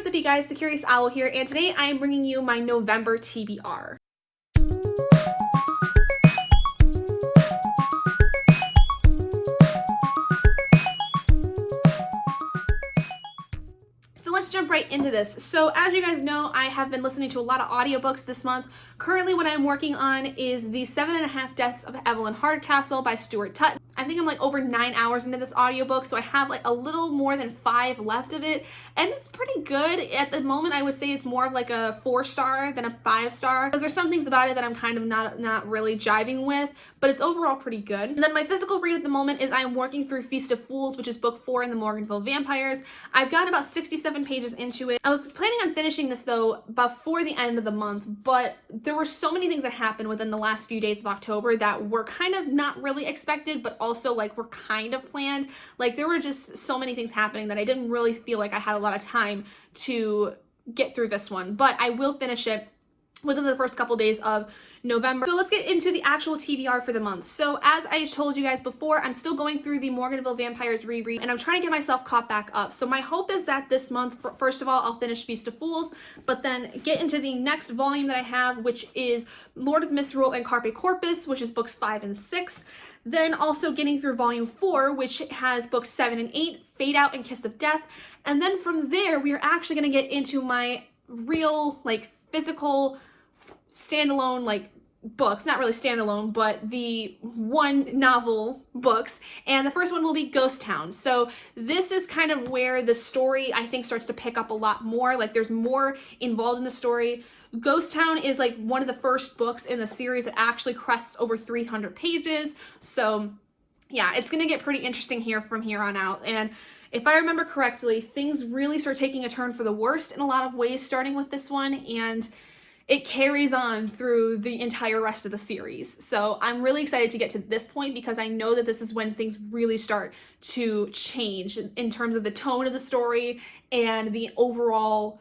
what's up you guys, the Curious Owl here, and today I am bringing you my November TBR. So let's jump right into this. So as you guys know, I have been listening to a lot of audiobooks this month. Currently what I'm working on is the 7.5 Deaths of Evelyn Hardcastle by Stuart Tutton. I think I'm like over 9 hours into this audiobook, so I have like a little more than 5 left of it, and it's pretty good. At the moment, I would say it's more of like a 4-star than a 5-star, because there's some things about it that I'm kind of not really jiving with, but it's overall pretty good. And then my physical read at the moment is I'm working through Feast of Fools, which is book 4 in the Morganville Vampires. I've got about 67 pages into it. I was planning on finishing this though before the end of the month, but there were so many things that happened within the last few days of October that were kind of not really expected, but also like were kind of planned. Like there were just so many things happening that I didn't really feel like I had a lot of time to get through this one, but I will finish it within the first couple days of November. So let's get into the actual TBR for the month. So as I told you guys before, I'm still going through the Morganville Vampires reread, and I'm trying to get myself caught back up. So my hope is that this month, first of all, I'll finish Feast of Fools, but then get into the next volume that I have, which is Lord of Misrule and Carpe Corpus, which is books 5 and 6. Then also getting through volume 4, which has books 7 and 8, Fade Out and Kiss of Death. And then from there, we are actually going to get into my real, like, physical standalone, like, books, not really standalone, but the one novel books, and the first one will be Ghost Town. So this is kind of where the story, I think, starts to pick up a lot more. Like there's more involved in the story. Ghost Town is like one of the first books in the series that actually crests over 300 pages. So yeah, it's gonna get pretty interesting here from here on out. And if I remember correctly, things really start taking a turn for the worst in a lot of ways, starting with this one, and it carries on through the entire rest of the series. So I'm really excited to get to this point because I know that this is when things really start to change in terms of the tone of the story and the overall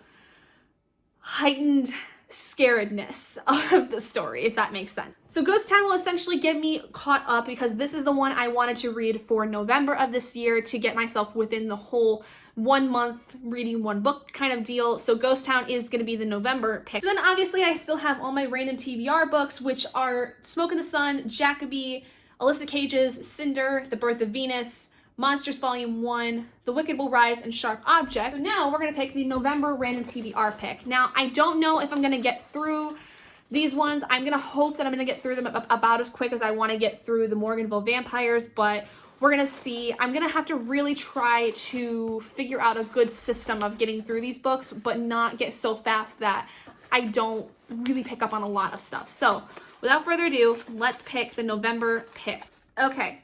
heightened scaredness of the story, if that makes sense. So Ghost Town will essentially get me caught up because this is the one I wanted to read for November of this year to get myself within the whole 1 month reading one book kind of deal. So Ghost Town is going to be the November pick. So then obviously I still have all my random TBR books, which are Smoke in the Sun, Jacoby, Alyssa Cage's Cinder, The Birth of Venus, Monsters Volume 1, The Wicked Will Rise, and Sharp Object. So now we're going to pick the November random TBR pick. Now I don't know if I'm going to get through these ones. I'm going to hope that I'm going to get through them about as quick as I want to get through the Morganville Vampires, but we're gonna see. I'm gonna have to really try to figure out a good system of getting through these books, but not get so fast that I don't really pick up on a lot of stuff. So without further ado, let's pick the November pick. Okay,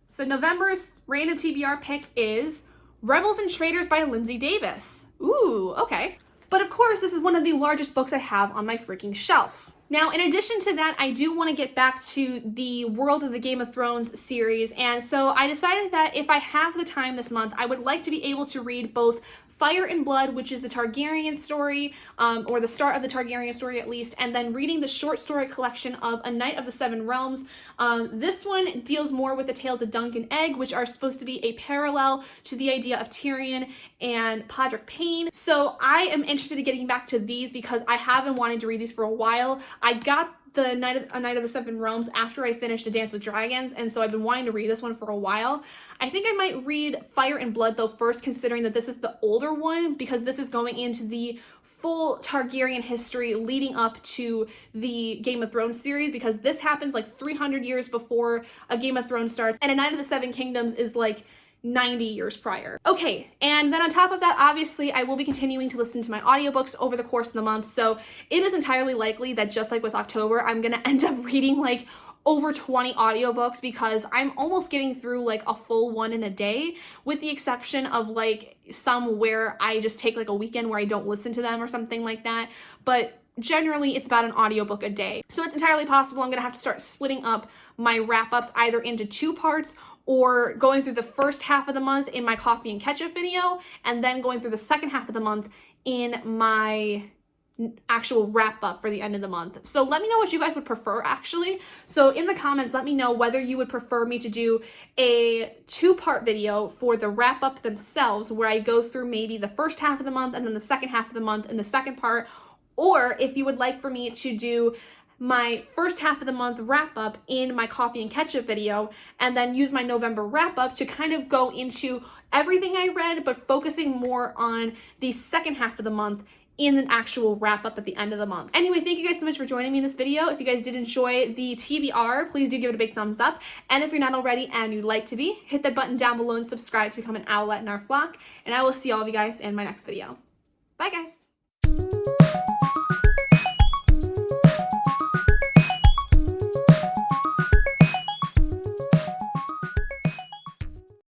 so November's random TBR pick is Rebels and Traitors by Lindsay Davis. Ooh, okay. But of course, this is one of the largest books I have on my freaking shelf. Now, in addition to that, I do want to get back to the World of the Game of Thrones series, and so I decided that if I have the time this month, I would like to be able to read both Fire and Blood, which is the Targaryen story, or the start of the Targaryen story at least, and then reading the short story collection of A Knight of the Seven Realms. This one deals more with the tales of Dunk and Egg, which are supposed to be a parallel to the idea of Tyrion and Podrick Payne. So I am interested in getting back to these because I have been wanting to read these for a while. I got A Knight of the Seven Realms after I finished A Dance with Dragons, and so I've been wanting to read this one for a while. I think I might read Fire and Blood though first, considering that this is the older one, because this is going into the full Targaryen history leading up to the Game of Thrones series, because this happens like 300 years before a Game of Thrones starts, and A Knight of the Seven Kingdoms is like 90 years prior. Okay, and then on top of that, obviously, I will be continuing to listen to my audiobooks over the course of the month, so it is entirely likely that just like with October, I'm gonna end up reading like over 20 audiobooks because I'm almost getting through like a full one in a day, with the exception of like some where I just take like a weekend where I don't listen to them or something like that. But generally it's about an audiobook a day. So it's entirely possible I'm gonna have to start splitting up my wrap-ups either into 2 parts, or going through the first half of the month in my coffee and ketchup video, and then going through the second half of the month in my actual wrap up for the end of the month. So let me know what you guys would prefer actually. So in the comments, let me know whether you would prefer me to do a 2-part video for the wrap up themselves, where I go through maybe the first half of the month and then the second half of the month in the second part, or if you would like for me to do my first half of the month wrap up in my coffee and ketchup video, and then use my November wrap up to kind of go into everything I read, but focusing more on the second half of the month in an actual wrap up at the end of the month. Anyway, thank you guys so much for joining me in this video. If you guys did enjoy the TBR, please do give it a big thumbs up. And if you're not already and you'd like to be, hit that button down below and subscribe to become an owlet in our flock. And I will see all of you guys in my next video. Bye guys.